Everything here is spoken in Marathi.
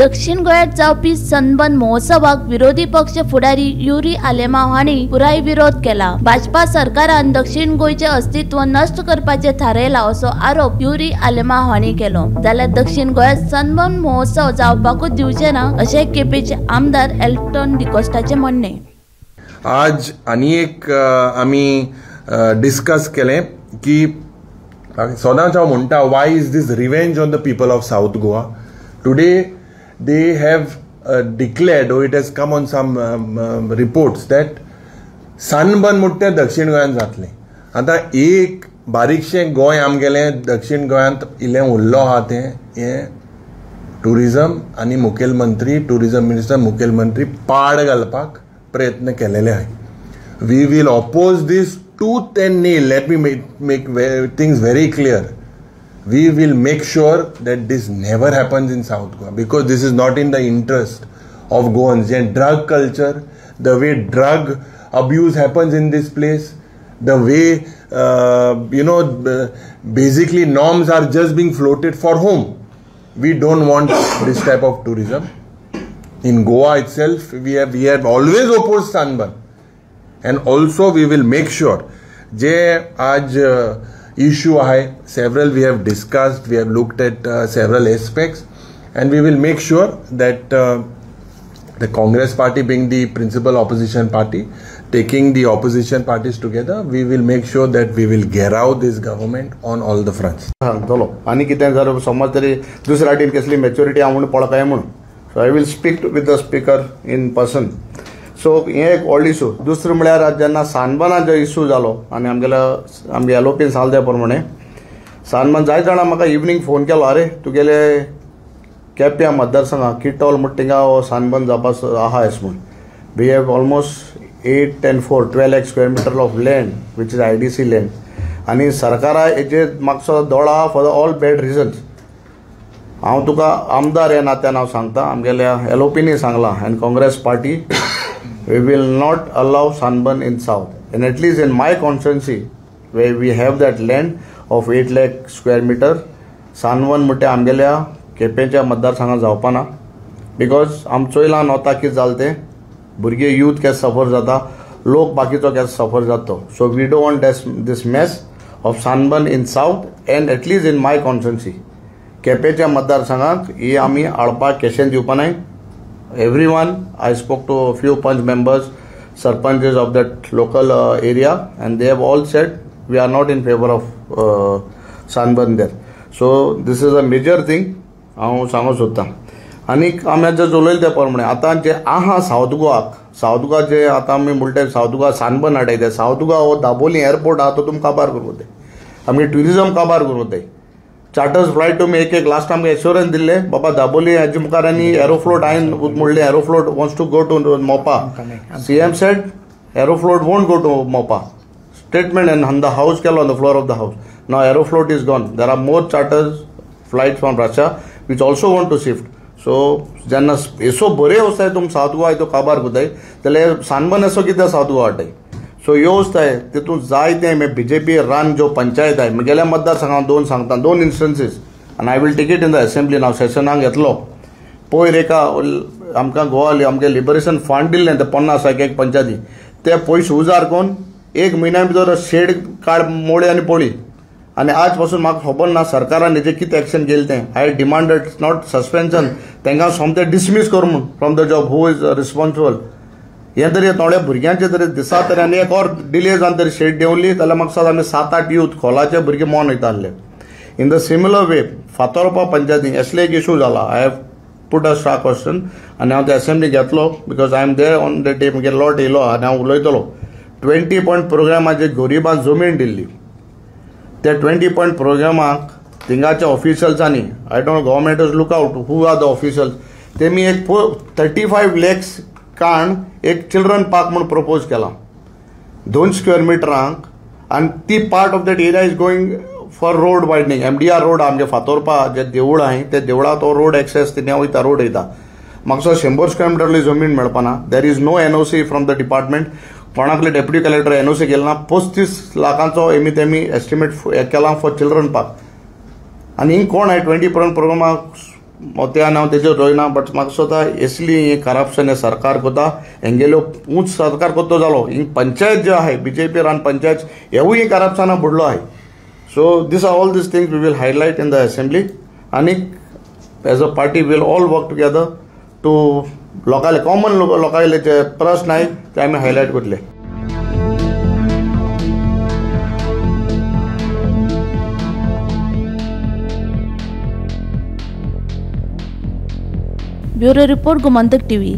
दक्षिण गोंयांत जावपी सनबर्न महोत्सवाक विरोधी पक्ष फुडारी युरी आलेमांव हांणी पुराय विरोध केला। भाजपा सरकारान दक्षिण गोंयचे अस्तित्व नष्ट करपाचे थारायला असो आरोप युरी आलेमांव हांणी केलो। जाल्यार दक्षिण गोंयांत सनबर्न महोत्सव जावपाकूच दिवचे ना अशें केपेचे आमदार एल्टन डिकोस्टाचे म्हणणे। आज आनी एक आमी डिस्कस केले की सदांच हांव म्हणटा why is this revenge on the people of South Goa. Today they have declared, or it has come on some reports that sunburn मुट्टे दक्षिण गोंयांत जातले। आता एक बारीकशें गोंय आमगेले दक्षिण गोंयांत इल्लें उरलो आहा तें टुरिजम आनी मुखेलमंत्री टुरिजम मिनिस्टर मुखेलमंत्री पाड घालपाक प्रयत्न केलेले आहाय। We will oppose this tooth and nail. Let me make things very clear. We will make sure that this never happens in South Goa, because this is not in the interest of Goans. And drug culture, the way drug abuse happens in this place, the way basically norms are just being floated for whom? We don't want this type of tourism. In Goa itself, we have always opposed sunburn, and also we will make sure je aaj issue hai several we have discussed, we have looked at several aspects, and we will make sure that the Congress party being the principal opposition party, taking the opposition parties together, we will make sure that we will gherao this government on all the fronts. सांगतलो आनी कितें जर समज तरी दुसऱ्या वाटेन कसली मॅच्युरिटी हांव म्हणून पळकाय म्हणून so I will speak with the speaker in person. So हे एक व्हड इशू। दुसरें म्हळ्यार जेन्ना सानबर्नाचो इशू जालो आनी आमगे एलोपीन सांगले त्या प्रमाणे सानबर्न जाय जाणां म्हाका इवनिंग फोन केलो, अरे तुगेले केप्यां मतदारसंघाक किटोल म्हणटा थिंगा हो सानबर्न जावपाक आहा एस म्हूण। We have almost 8 and 4 12 lakh square meter of land which is IDC land, आनी सरकारा हेजे मागचो दोळा फॉर ऑल बॅड रिजन्स। हांव तुका आमदार ह्या नात्यान हांव सांगता, आमगेल्या एलोपीनी सांगलां end Congress party we will not allow sunburn in south, and at least in my constituency where we have that land of 8 lakh square meter sunburn मुटे आमगेल्या केपेच्या मतदारसंघात जावपाना, बिकॉज आमचो इला नोता कितें जालें तें भुरगे यूथ केस सफर जाता, लोक बाकीचो केस सफर जातो। So we don't want this mess of sunburn in south, and at least in my constituency केपेच्या मतदारसंघात ही आमी हाडपाक केशें दिवपा नाय। Everyone, I spoke to a few punch members, sarpanches of that local area, and they have all said we are not in favor of sunburn there. So this is a major thing हांव सांगूंक सोदतां। आनी आमी जर उलयले त्या प्रमाणे आतां जे आहा साउथ गोवा जे आतां आमी म्हणटा साउथ गोवा sunburn हाडटाय, साउथ गोवा हो दाबोली एअरपोर्ट आहा तो तुमकां काबार करूं जाय, आमगे ट्युरिजम काबार करूं जाय। चार्टर्स फ्लायट तुमी एक लास्ट आमकां एश्योरन्स दिल्ले बाबा दाबोली हाजे मुखार आनी एरोफ्लोट हांवें म्हणलें Aeroflot wants to go to Mopa. CM said Aeroflot won't go to Mopa, statement and the house केलो on the floor of the house. Now Aeroflot is gone, there are more charters flight from Russia which also want to shift. So जेन्ना एसो बरे वस्ताय तुम साउथ गोवा तो काबार कोताय जाल्यार सानबर्न एसो कित्याक साउथ गोवा हाडटाय? सो ह्यो वस्ताय तितून जायते BJP रन जो पंचायत आहे म्हगेल्या मतदारसंघात दोन सांगता, 2 instances, and I will take it in the assembly now सेशनाक घेतलो। पयर एका आमकां गोवा आमगे लिबरेशन फंड दिल्लें ते 50 एक पंचायती, ते पयशे उजार कोन्न 1 म्हयन्या भितर शेड काड मोडे आनी पळी, आनी आज पासून म्हाका खबर ना सरकारान हेजेर कितें एक्शन केलें तें। आय डिमांडेड नॉट सस्पेन्शन, तांकां सोमतें डिसमीस कर म्हूण from the job, who is responsible. हे तरी थोड्या भुरग्यांचे तरी दिसा तरी आनी एक और डिले जावन तरी शेड देंवली जाल्यार म्हाका सांग आमी 7-8 यूथ खोलाचे भुरगे मोन वयता आसले। In the similar way Fatorpa पंचायतीन असले एक इशू जाला। I have put a star question आनी हांव ते असेंब्ली घेतलो, because I am there on the day म्हगे लॉट येयलो आनी हांव उलयतलो। 20 point प्रोग्रामाचे गरिबांक जमीन दिल्ली, त्या 20 point प्रोग्रामाक थिंगाच्या ऑफिशियल्सांनी, I don't know government is look out who are the officials, तेमी एक 35 lakhs काण एक चिल्ड्रन पार्क म्हणून प्रपोज केला 2 square meteraंक, आनी ती part of that area is going for road widening. MDR road आमगे फातोर्पा जे देवूळ आहाय ते देवळा तो रोड एक्सेस तिने वयता, रोड येता। म्हाका 100 square meterली जमीन मेळपाना, there is no NOC from the department, कोणाकले डेप्युटी कलेक्टर NOC केला ना। 35 लाखांचो एमी एस्टिमेट केला फॉर चिल्ड्रन पार्क, आनी हिंग कोण आहे 20 प्रोग्रामाक मोत्यान हांव तेजेर रोयना बट म्हाका दिसता असली ही करप्शन हे सरकार कोता हेंगेल्यो उंच सरकार कोतो जालो ही पंचायत ज्यो आहाय BJP रान पंचायत हेवूय करप्शना बुडलो आहाय so this are all these things we will highlight in the assembly आनी as a party will all work together to लोकांले कॉमन लोकांले जे प्रश्न आहाय ते आमी हायलायट करतले. Bureau report Gomantak TV.